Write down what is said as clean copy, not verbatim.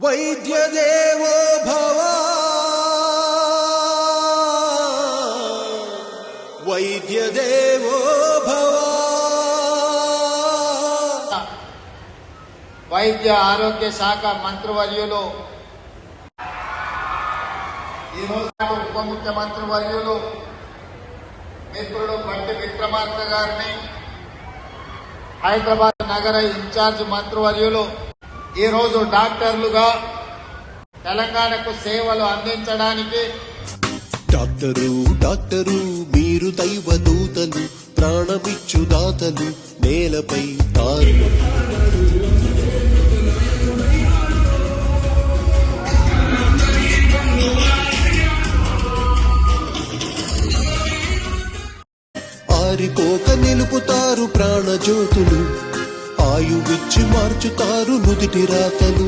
వైద్య దేవో భవ వైద్య దేవో భవ. వైద్య ఆరోగ్య శాఖ మంత్రివర్యులు ఈరోజు ఉప ముఖ్యమంత్రి వర్యులు మిత్రుడు బట్టి విక్రమార్క గారిని, హైదరాబాద్ నగర ఇన్ఛార్జ్ మంత్రివర్యులు ఈరోజు డాక్టర్లుగా తెలంగాణకు సేవలు అందించడానికి డాక్టరు డాక్టరు మీరు దైవదూతలు, ప్రాణమిచ్చు దాతలు, నేలపై తారు ఆరికోక నిలుపుతారు ప్రాణజ్యోతులు, ఆయువిచ్చి మార్చుతారు నుదిటి రాతలు.